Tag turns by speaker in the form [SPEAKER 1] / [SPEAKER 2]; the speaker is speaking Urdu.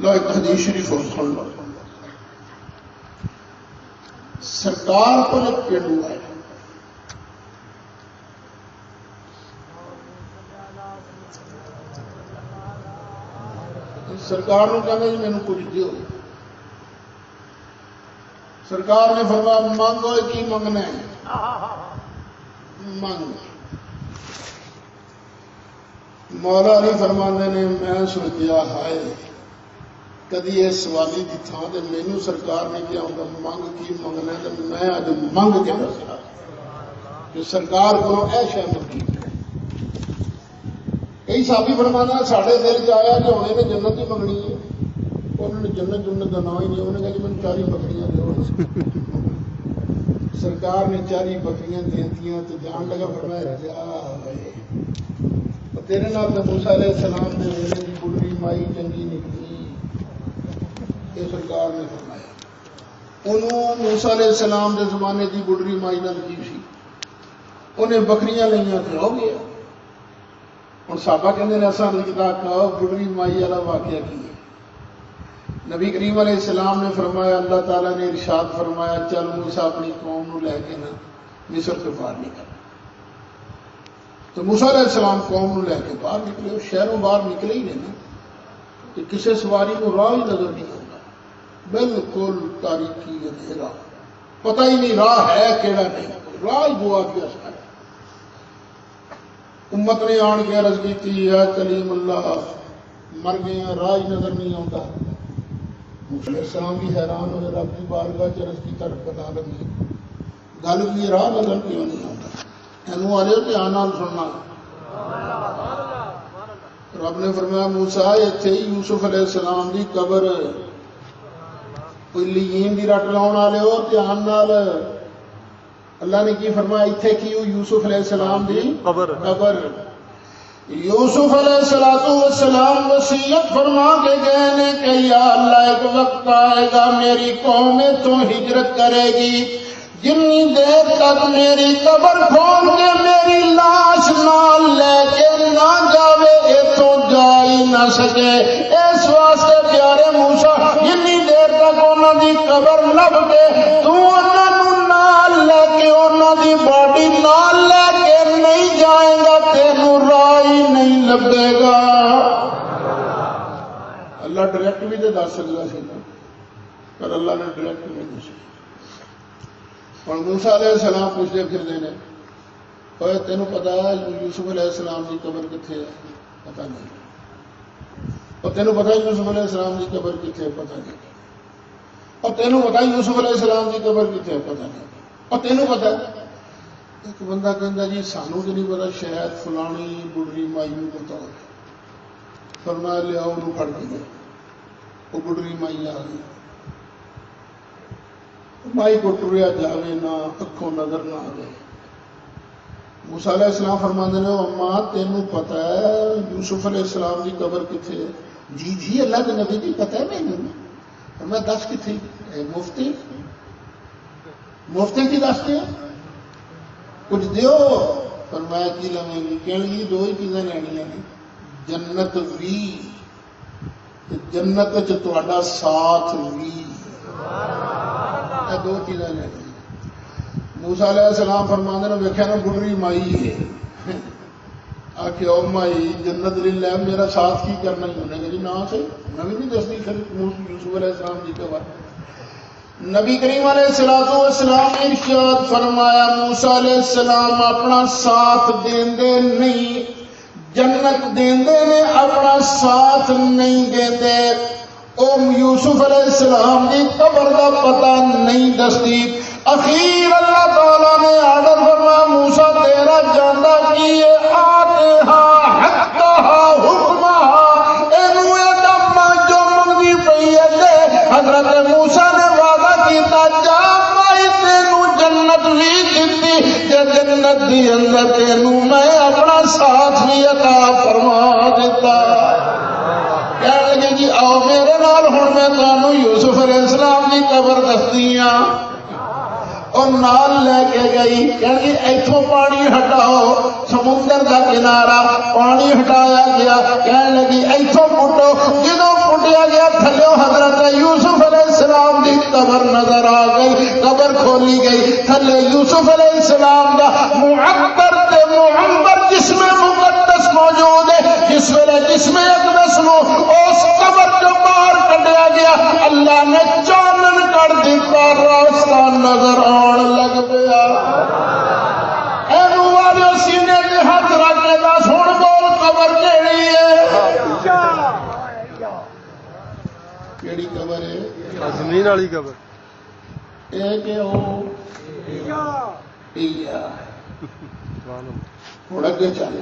[SPEAKER 1] لو ایک حدیث شریف اور سن لو. سرکار کو ایک پینڈو ہے، سرکار نے کہا جی مینوں کچھ دیو. سرکار نے فرمایا مانگو کی منگنا ہے، مانگ. مولا علی فرماندے نے میں سوچیا ہائے کدی یہ سوالی کی تھان سے مینو سرکار نے کیا ہوگا منگ کی منگنا ہے، تو میں اج منگ کے دسا کہ سرکار کو اے شے منگی. کئی صحابی فرمانا ساڈے دل چ آیا کہ ہوں نے جنت ہی منگنی ہے. انہوں نے جنت جنت کا نام ہی نہیں، انہوں نے کہا جی مجھے 40 بکریاں دو. سرکار نے 40 بکریاں دیتیاں تو جان لگا فرمایا جا تیرے نال تو موسیٰ علیہ السلام نے ویلے کی بڑھڑی مائی چنگی نکلی. یہ سرکار نے فرمایا. انہوں موسیٰ علیہ السلام کے زمانے کی بڑھڑی مائی نال کی سی، انہیں بکریاں لئیاں تو ہو گیا. ہوں صحابہ کہتے ہیں ایسا لکھتا کہ بڑھڑی مائی والا واقعہ کی ہے. نبی کریم علیہ السلام نے فرمایا، اللہ تعالیٰ نے ارشاد فرمایا چل موسیٰ اپنی قوم نو لے کے نا مصر سے باہر نکل. تو موسیٰ علیہ السلام قوم نو لے کے باہر نکلے. شہروں باہر نکلے ہی نہیں نا کہ کسی سواری کو راہ ہی نظر نہیں آتا، بالکل تاریکی اندھیرا، پتہ ہی نہیں راہ ہے کیڑا نہیں، راہ ہی گوا پیا. امت نے آن کے عرض کی ہے کلیم اللہ مر گئے ہیں، راہ ہی نظر نہیں آتا. موسیٰ علیہ السلام بھی حیران ہوئے، رب کی بارگاہ چ عرض کی طرف پتا لگی گل کی راہ نظر کیوں نہیں آتا. اینو آ رہے دھیان نال سننا. رب نے فرمایا موسیٰ اتنے یوسف علیہ السلام دی قبر، کوئی لیین دی رٹ لاؤن والے ہو دھیان نال. اللہ نے کی فرمایا اتنے کی یوسف علیہ السلام دی قبر. یوسف علیہ السلام وصیت فرما کے گئے نے کہ یا اللہ ایک وقت آئے گا میری قوم تو ہجرت کرے گی، جنی دیر تک میری قبر کھول کے میری لاش نال لے کے نہ جاوے اتوں جا ہی نہ سکے. اس واسطے پیارے موسیٰ جنی دیر تک انہوں دی قبر لب کے تو انہوں نال لے کے انہوں دی باڈی نال لے کے نہیں جائے گا تینوں راہ ہی نہیں لبے گا. اللہ ڈائریکٹ بھی تو دس سکتا سی پر اللہ نے ڈائریکٹ نہیں دسیا. اور موسیٰ علیہ السلام پوچھتے پھرتے ہیں اور تینوں پتا ہے یوسف علیہ السلام کی قبر کتنے ہے؟ پتا نہیں. اور تینوں پتا یوسف علیہ السلام کی قبر کتنے؟ پتا نہیں. اور تینوں پتا یوسف علیہ السلام کی قبر کتنے؟ پتا نہیں. اور تینوں پتا ایک بندہ کہتا جی سانوں تو نہیں پتا، شاید فلانی بڑھڑی مائی نو پتا ہو. فرمایا لیا انہوں پھڑ کے گئے، وہ بڑھڑی مائی آ گئی. مائی کو ٹریا جاوے نہ اکھوں نظر نہ آئے. موسیٰ علیہ السلام فرماندے نے اماں تینوں پتہ ہے یوسف علیہ السلام کی قبر کتنے ہے؟ جی جی اللہ کے نبی جی پتہ ہے مینوں. میں دس کتنے؟ مفتی مفتی کی دستے کچھ دیو. فرمایا کی لویں گی؟ کہنے لگی دو ہی چیزیں لینیاں نے، جنت بھی جنت وچ تہاڈا ساتھ بھی. دو چیزیں لینی. موسیٰ علیہ السلام فرماندے نے ویکھیا نا بڑھڑی مائی ہے، آخیا او مائی جنت للہ میرا ساتھ کی کرنا ہی ہونے گا. جی نہ صحیح میں بھی نہیں دستی یوسف علیہ السلام جی کے بعد. نبی کریم علیہ السلام نے ارشاد فرمایا موسیٰ علیہ السلام اپنا ساتھ دیندے نہیں، جنت دیندے نے اپنا ساتھ نہیں دیندے. یوسف علیہ السلام کی قبر کا پتہ نہیں دستی. اخیر اللہ تعالیٰ نے آرڈر فرمایا موسیٰ تیرا جانا کی آتھا حقہا حکمہا، اینو ایڈم جو منگی پئی ہے. حضرت موسیٰ نے وعدہ کیتا جا مائی تینو جنت بھی دیتی کہ جنت دی اندر تینو میں اپنا ساتھ بھی عطا فرما دیتا. کہنے لگے جی آؤ میرے نال ہوں میں تمہیں یوسف علیہ السلام کی قبر دستی ہاں. اور نال لے کے گئی. کہنے لگی ایتھوں پانی ہٹاؤ، سمندر کا کنارہ پانی ہٹایا گیا. کہنے لگی ایتھوں پٹو، جدوں پٹیا گیا تھلے تھلے یوسف علیہ السلام دا معبر تے معمر جسم مقدس موجود ہے. جس ویلے جسم اقدس نو اس قبر جو باہر کڈیا گیا اللہ نے چانن کر دیتا راستہ نظر آن لگ پیا. اینو والے سینے تے ہاتھ رکھ کے دس ہن بول قبر کیڑی ہے؟ کیڑی قبر ہے؟
[SPEAKER 2] زمین والی قبر.
[SPEAKER 1] اے کہ او ہن اگے چل